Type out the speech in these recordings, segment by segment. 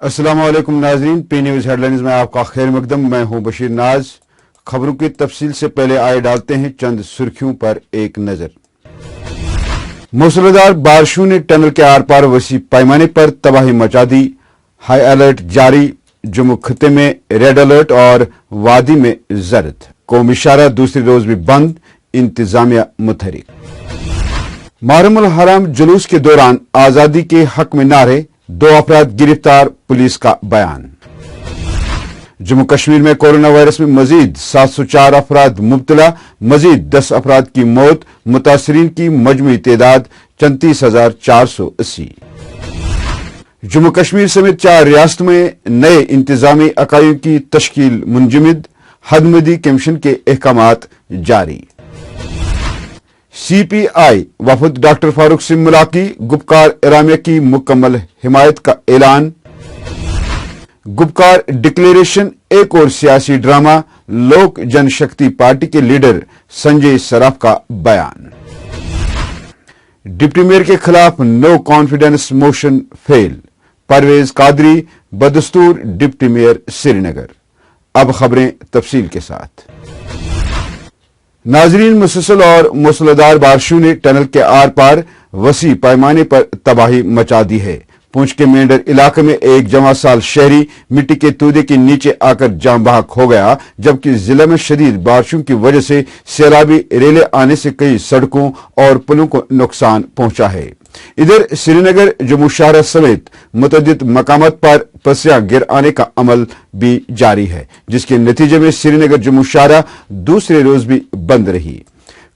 अस्सलाम वालेकुम नाजरीन, पी न्यूज हेडलाइंस में आपका खैर मकदम। मैं हूं बशीर नाज। खबरों की तफसील से पहले आए डालते हैं चंद सुर्खियों पर एक नजर। मूसलाधार बारिशों ने टनल के आर पार वसी पैमाने पर तबाही मचा दी। हाई अलर्ट जारी। जम्मू खत्ते में रेड अलर्ट और वादी में जर्द। कौमी इशारा दूसरे रोज भी बंद। इंतजामिया मुतहरिक। मुहर्रम हराम जुलूस के दौरान आजादी के हक में नारे। 2 अफराद गिरफ्तार, पुलिस का बयान। जम्मू कश्मीर में कोरोना वायरस में मजीद 704 अफराद मुब्तला, मजीद 10 अफराद की मौत। मुतासरीन की मजमूई तादाद 34,480। जम्मू कश्मीर समेत 4 रियासतों में नए इंतजामी इकाइयों की तश्कील मुंजमद। हदमदी कमीशन के अहकामात जारी। सीपीआई वफद डॉक्टर फारूक से मुलाकी। गुपकार इरामिया की मुकम्मल हिमायत का ऐलान। गुपकार डिक्लेरेशन एक और सियासी ड्रामा। लोक जनशक्ति पार्टी के लीडर संजय सराफ का बयान। डिप्टी मेयर के खिलाफ no confidence motion fail. Parvez Qadri बदस्तूर डिप्टी मेयर श्रीनगर। अब खबरें तफसील के साथ। नाजरीन, मुसलसल और मूसलाधार बारिशों ने टनल के आर पार वसी पैमाने पर तबाही मचा दी है। पुंछ के मेंढर इलाके में एक जमा साल शहरी मिट्टी के तूदे के नीचे आकर जाम बहक हो गया, जबकि जिले में शदीद बारिशों की वजह से सैलाबी रेले आने से कई सड़कों और पुलों को नुकसान पहुंचा है। इधर श्रीनगर जम्मू शहर समेत मुतअद्दिद मकामात पर पसियां गिर आने का अमल भी जारी है, जिसके नतीजे में श्रीनगर जम्मू शहर दूसरे रोज भी बंद रही।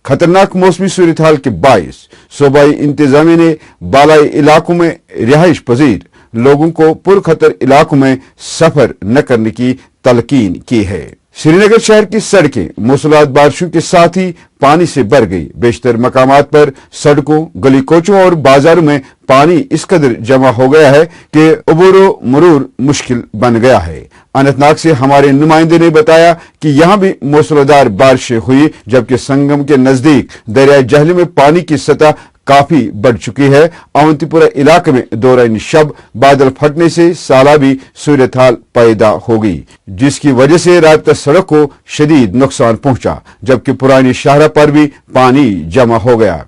खतरनाक मौसमी सूरत हाल के बायस सूबाई इंतजामिया ने बालाई इलाकों में रिहाइश पजीर लोगों को पुरखतर इलाकों में सफर न करने की तलकीन की है। श्रीनगर शहर की सड़कें मूसलाधार बारिशों के साथ ही पानी से भर गई। बेशतर मकामात पर सड़कों, गली कोचों और बाजारों में पानी इस कदर जमा हो गया है कि अबूरो मरूर मुश्किल बन गया है। अनंतनाग से हमारे नुमाइंदे ने बताया कि यहां भी मूसलाधार बारिशें हुई, जबकि संगम के नजदीक दरिया जहली में पानी की सतह काफी बढ़ चुकी है। अवंतीपुरा इलाके में दौरान शब बादल फटने से सैलाबी सूरत हाल पैदा हो गई, जिसकी वजह से राबता सड़क को शदीद नुकसान पहुंचा, जबकि पुरानी शाहरा पर भी पानी जमा हो गया।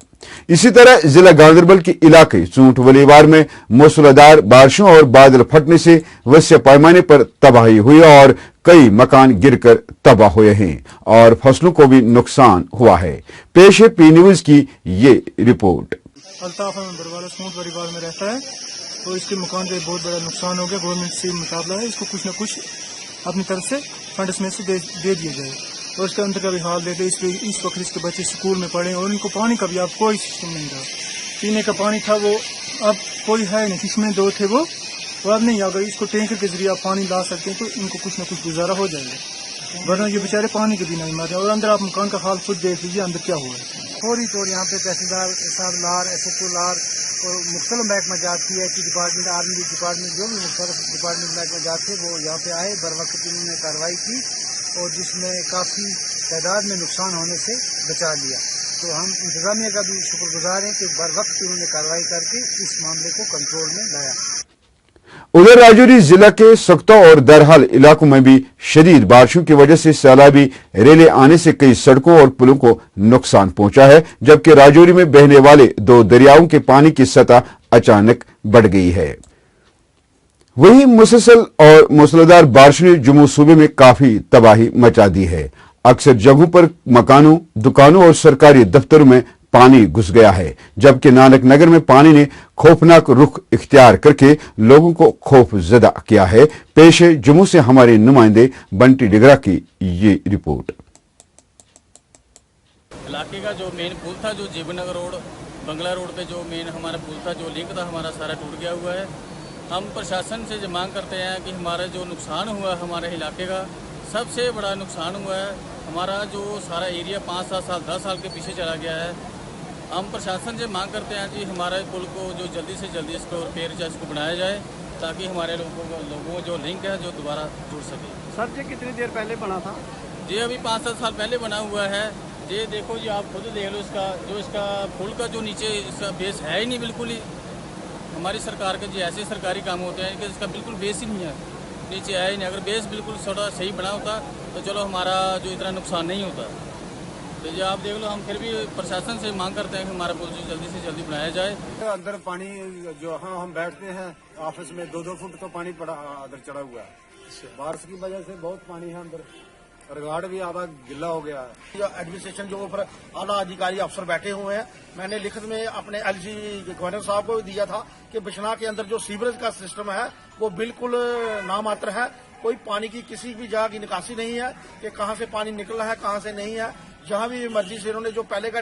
इसी तरह जिला गांधरबल के इलाके चूंट वलीवार में मूसलाधार बारिशों और बादल फटने से वसी पैमाने पर तबाही हुई और कई मकान गिरकर तबाह हुए हैं और फसलों को भी नुकसान हुआ है। पेश है पी न्यूज की ये रिपोर्ट। अल्ताफ बरवाला चूंट वलीवार में रहता है, तो इसके मकान पे बहुत बड़ा नुकसान हो गया। गवर्नमेंट से मुकाबला है, इसको कुछ न कुछ अपनी तरफ से फंड्स में से दे दिया जाए और उसके अंदर का भी हाल देते। इस वक्त इसके बच्चे स्कूल में पढ़े और इनको पानी का भी अब कोई सिस्टम नहीं था। पीने का पानी था वो अब कोई है नहीं। किसमें 2 थे वो अब नहीं। अगर इसको टैंकर के जरिए आप पानी ला सकते हैं तो इनको कुछ न कुछ गुजारा हो जाएगा, वरना ये बेचारे पानी के बिना ही मर जाए। और अंदर आप मकान का हाल खुद देख लीजिए अंदर क्या हुआ है। थोड़ी यहाँ पे तहसीलदार साहब लार SHO लार और मुख्तलिफ महकमा जाती है कि डिपार्टमेंट आर्मी डिपार्टमेंट जो भी मुख्तलिफ डिपार्टमेंट महकमा जाते वो यहाँ पे आए, बर वक्त उन्होंने कार्रवाई की और जिसमें काफ़ी तादाद में नुकसान होने से बचा लिया। तो हम इंतजामिया का भी शुक्रगुजार हैं कि बर वक्त उन्होंने कार्रवाई करके इस मामले को कंट्रोल में लाया। उधर राजौरी जिला के सख्ता और दरहाल इलाकों में भी शदीद बारिशों की वजह से सैलाबी रेले आने से कई सड़कों और पुलों को नुकसान पहुंचा है, जबकि राजौरी में बहने वाले 2 दरियाओं के पानी की सतह अचानक बढ़ गई है। वहीं मुसलसल और मूसलाधार बारिश ने जम्मू सूबे में काफी तबाही मचा दी है। अक्सर जगहों पर मकानों, दुकानों और सरकारी दफ्तरों में पानी घुस गया है, जबकि नानक नगर में पानी ने खौफनाक रुख इख्तियार करके लोगों को खौफ ज़दा किया है। पेश है जम्मू से हमारे नुमाइंदे बंटी डिगरा की ये रिपोर्ट। इलाके का जो मेन पुल था, जो जीवनगर रोड बंगला रोड पे जो मेन हमारा पुल था, जो लिंक था हमारा, सारा टूट गया हुआ है। हम प्रशासन से मांग करते हैं कि हमारा जो नुकसान हुआ हमारे इलाके का सबसे बड़ा नुकसान हुआ है। हमारा जो सारा एरिया 5-7 साल 10 साल के पीछे चला गया है। हम प्रशासन से मांग करते हैं कि हमारे पुल को जो जल्दी से जल्दी इसको रिपेयर या इसको बनाया जाए, ताकि हमारे लोगों जो लिंक है जो दोबारा जुड़ सके। सर जी कितनी देर पहले बना था? जी अभी 5-7 साल पहले बना हुआ है। ये देखो जी, आप खुद देख लो, इसका जो इसका पुल का जो नीचे इसका बेस है ही नहीं बिल्कुल ही। हमारी सरकार के जो ऐसे सरकारी काम होते हैं कि इसका बिल्कुल बेस ही नहीं है, नीचे आया ही नहीं। अगर बेस बिल्कुल थोड़ा सही बना होता तो चलो हमारा जो इतना नुकसान नहीं होता। तो जो आप देख लो, हम फिर भी प्रशासन से मांग करते हैं कि हमारा पुल जल्दी से जल्दी बनाया जाए। अंदर पानी जो हम बैठते हैं ऑफिस में 2-2 फुट तो पानी पड़ा अंदर चढ़ा हुआ है। बारिश की वजह से बहुत पानी है अंदर, रिगार्ड भी आधा गिल्ला हो गया है। जो एडमिनिस्ट्रेशन जो ऊपर आला अधिकारी अफसर बैठे हुए हैं, मैंने लिखित में अपने एलजी गवर्नर साहब को दिया था कि बिशना के अंदर जो सीवरेज का सिस्टम है वो बिल्कुल नामात्र है। कोई पानी की किसी भी जगह की निकासी नहीं है कि कहां से पानी निकल रहा है कहां से नहीं है। जहां भी मर्जी से इन्होंने जो पहले का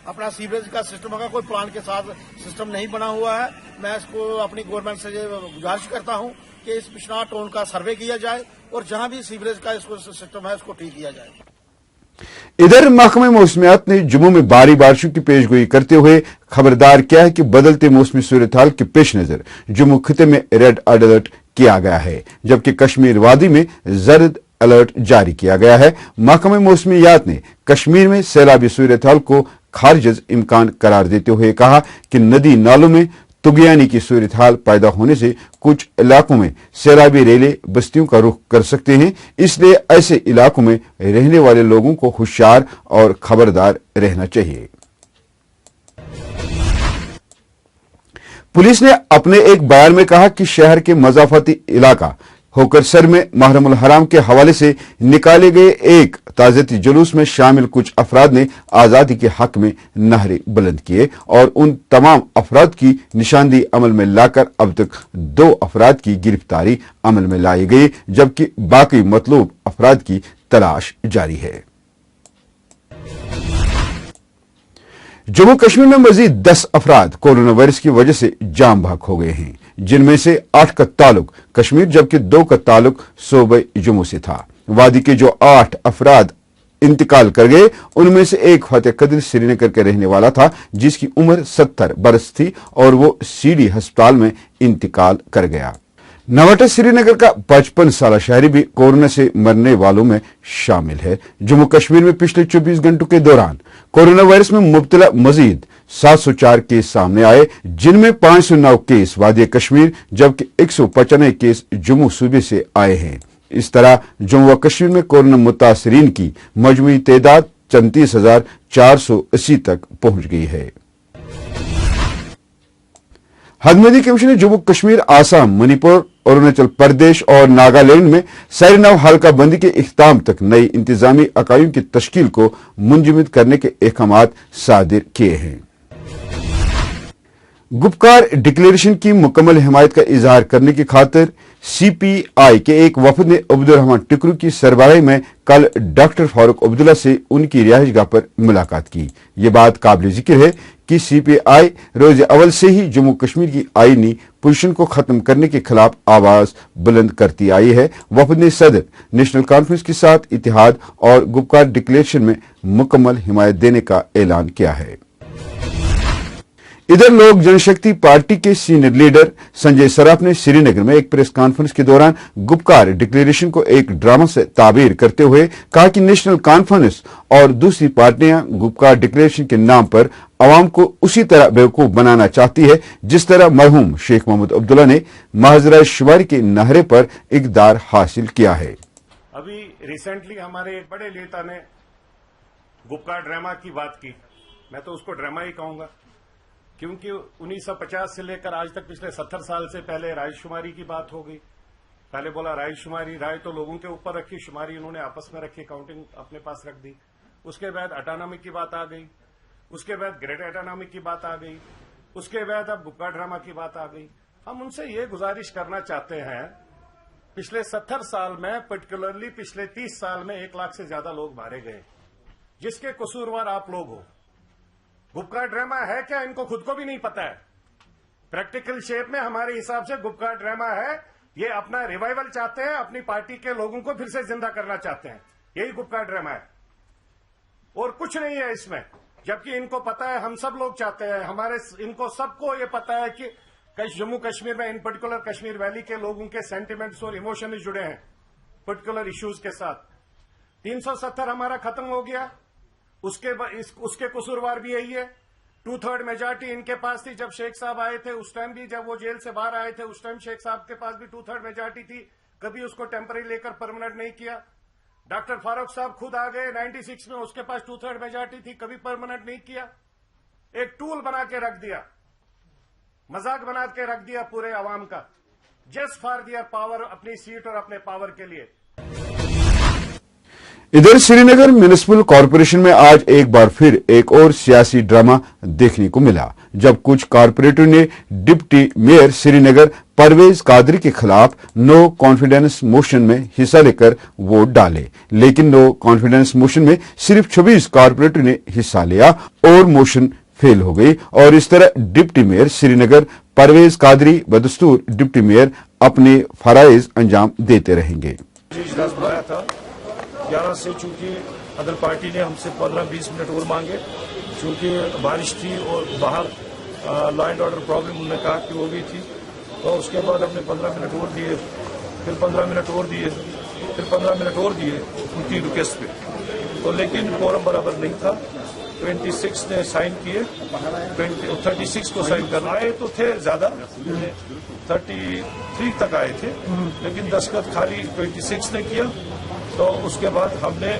अपना सीवरेज का सिस्टम होगा, कोई प्लान के साथ सिस्टम नहीं बना हुआ है। मैं इसको अपनी गवर्नमेंट से गुजारिश करता हूं कि इस बिशना टाउन का सर्वे किया जाए और जहां भी सीवरेज का इसको सिस्टम है इसको ठीक किया जाए। इधर महकमे मौसमियात ने जम्मू में भारी बारिशों की पेशगोई करते हुए खबरदार किया है कि बदलते मौसमी सूरत हाल के पेश नजर जम्मू खिते में रेड अलर्ट किया गया है, जबकि कश्मीर वादी में जर्द अलर्ट जारी किया गया है। महकमे मौसमियात ने कश्मीर में सैलाबी सूरत हाल को खारिज इम्कान करार देते हुए कहा कि नदी नालों में तुगयानी की सूरत हाल पैदा होने से कुछ इलाकों में सैलाबी रेले बस्तियों का रुख कर सकते हैं, इसलिए ऐसे इलाकों में रहने वाले लोगों को होशियार और खबरदार रहना चाहिए। पुलिस ने अपने एक बयान में कहा कि शहर के मजाफती इलाका होकरसर में महरमुल हराम के हवाले से निकाले गए एक ताज़ियती जुलूस में शामिल कुछ अफराद ने आज़ादी के हक में नारे बुलंद किए और उन तमाम अफराद की निशानदेही अमल में लाकर अब तक 2 अफराद की गिरफ्तारी अमल में लाई गई, जबकि बाकी मतलूब अफराद की तलाश जारी है। जम्मू कश्मीर में मजीद 10 अफराद कोरोना वायरस की वजह से जाम भाग हो गए हैं, जिनमें से 8 का ताल्लुक कश्मीर जबकि 2 का ताल्लुक सूबे जम्मू से था। वादी के जो 8 अफराद इंतकाल कर गए उनमें से एक फतेह कदर श्रीनगर के रहने वाला था, जिसकी उम्र 70 बरस थी और वो सीडी अस्पताल में इंतकाल कर गया। नवाटा श्रीनगर का 55 साल शहरी भी कोरोना से मरने वालों में शामिल है। जम्मू कश्मीर में पिछले 24 घंटों के दौरान कोरोना वायरस में मुब्तला मजीद 704 केस सामने आए, जिनमें 509 केस वादी कश्मीर जबकि 195 केस जम्मू सूबे से आए हैं। इस तरह जम्मू व कश्मीर में कोरोना मुतासरीन की मजमूई तादाद 34,480 तक पहुंच गई है। हदमदी कमीशन ने जम्मू कश्मीर, आसाम, मणिपुर, अरुणाचल प्रदेश और नागालैंड में सैरनव हल्का बंदी के इख्तिताम तक नई इंतजामी इकाइयों की तश्कील को मुंजमद करने के अहकामात सादिर किए हैं। गुपकार डिक्लेरेशन की मुकम्मल हिमायत का इजहार करने की खातिर CPI के एक वफद ने अब्दुर्रहमान टिकरू की सरबराही में कल डॉक्टर फारूक अब्दुल्ला से उनकी रिहाइशगाह पर मुलाकात की। ये बात काबिल जिक्र है कि CPI रोज अवल से ही जम्मू कश्मीर की आईनी पोजीशन को खत्म करने के खिलाफ आवाज बुलंद करती आई है। वफद ने सदर नेशनल कॉन्फ्रेंस के साथ इतिहाद और गुपकार डिक्लेरेशन में मुकम्मल हिमायत देने का ऐलान किया है। इधर लोक जनशक्ति पार्टी के सीनियर लीडर संजय सराफ ने श्रीनगर में एक प्रेस कॉन्फ्रेंस के दौरान गुपकार डिक्लेरेशन को एक ड्रामा से ताबीर करते हुए कहा कि नेशनल कॉन्फ्रेंस और दूसरी पार्टियां गुपकार डिक्लेरेशन के नाम पर अवाम को उसी तरह बेवकूफ बनाना चाहती है जिस तरह मरहूम शेख मोहम्मद अब्दुल्ला ने महजरा शुमारी के नहरे पर इकदार हासिल किया है। अभी रिसेंटली हमारे एक बड़े नेता ने गुपकार ड्रामा की बात की, मैं तो उसको ड्रामा ही कहूंगा, क्योंकि 1950 से लेकर आज तक पिछले 70 साल से पहले रायशुमारी की बात हो गई। पहले बोला रायशुमारी, राय तो लोगों के ऊपर रखी, शुमारी उन्होंने आपस में रखी, काउंटिंग अपने पास रख दी। उसके बाद ऑटोनॉमी की बात आ गई, उसके बाद ग्रेट ऑटोनॉमी की बात आ गई, उसके बाद अब गुपकार ड्रामा की बात आ गई। हम उनसे ये गुजारिश करना चाहते हैं, पिछले 70 साल में पर्टिकुलरली पिछले 30 साल में 1 लाख से ज्यादा लोग मारे गए, जिसके कसूरवार आप लोग हो। गुपकार ड्रामा है क्या, इनको खुद को भी नहीं पता है। प्रैक्टिकल शेप में हमारे हिसाब से गुपकार ड्रामा है, ये अपना रिवाइवल चाहते हैं, अपनी पार्टी के लोगों को फिर से जिंदा करना चाहते हैं, यही गुपकार ड्रामा है और कुछ नहीं है इसमें। जबकि इनको पता है, हम सब लोग चाहते हैं, इनको सबको ये पता है कि जम्मू कश्मीर में इन पर्टिकुलर कश्मीर वैली के लोगों के सेंटिमेंट्स और इमोशन जुड़े हैं पर्टिकुलर इश्यूज के साथ। 370 हमारा खत्म हो गया, उसके कसूरवार भी यही है। 2/3 मेजॉरिटी इनके पास थी जब शेख साहब आए थे, उस टाइम भी जब वो जेल से बाहर आए थे उस टाइम शेख साहब के पास भी 2/3 मेजॉरिटी थी, कभी उसको टेम्पररी लेकर परमानेंट नहीं किया। डॉक्टर फारूक साहब खुद आ गए 96 में, उसके पास 2/3 मेजॉरिटी थी, कभी परमानेंट नहीं किया। एक टूल बना के रख दिया, मजाक बना के रख दिया पूरे अवाम का, जस्ट फॉर दियर पावर, अपनी सीट और अपने पावर के लिए। इधर श्रीनगर म्युनिसिपल कॉरपोरेशन में आज एक बार फिर एक और सियासी ड्रामा देखने को मिला, जब कुछ कॉरपोरेटरों ने डिप्टी मेयर श्रीनगर परवेज कादरी के खिलाफ नो कॉन्फिडेंस मोशन में हिस्सा लेकर वोट डाले, लेकिन नो कॉन्फिडेंस मोशन में सिर्फ 26 कॉरपोरेटरों ने हिस्सा लिया और मोशन फेल हो गई, और इस तरह डिप्टी मेयर श्रीनगर परवेज कादरी बदस्तूर डिप्टी मेयर अपने फराइज अंजाम देते रहेंगे। इजलास बुलाया था 11 से, चूंकि अदर पार्टी ने हमसे 15-20 मिनट और मांगे, चूंकि बारिश थी और बाहर लॉ एंड ऑर्डर प्रॉब्लम उन्होंने कहा कि वो भी थी, तो उसके बाद हमने 15 मिनट और दिए, फिर 15 मिनट और दिए, फिर 15 मिनट और दिए उनकी रिक्वेस्ट पे, तो लेकिन कोरम बराबर नहीं था। 26 ने साइन किए, 36 को साइन करना आए तो थे ज्यादा, 33 तक आए थे, लेकिन दस्तखत खाली 26 ने किया, तो उसके बाद हमने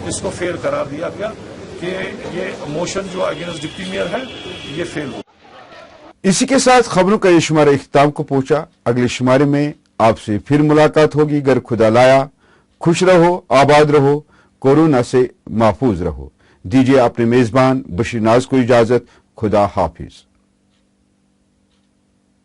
इसको फेल करार दिया गया कि ये मोशन जो अगेंस्ट डिप्टी मेयर है ये फेल हो। इसी के साथ खबरों का ये शुमारा इख्तिताम को पहुंचा। अगले शुमारे में आपसे फिर मुलाकात होगी। अगर खुदा लाया, खुश रहो, आबाद रहो, कोरोना से महफूज रहो। दीजिए अपने मेजबान बशीर नाज को इजाजत। खुदा हाफिज।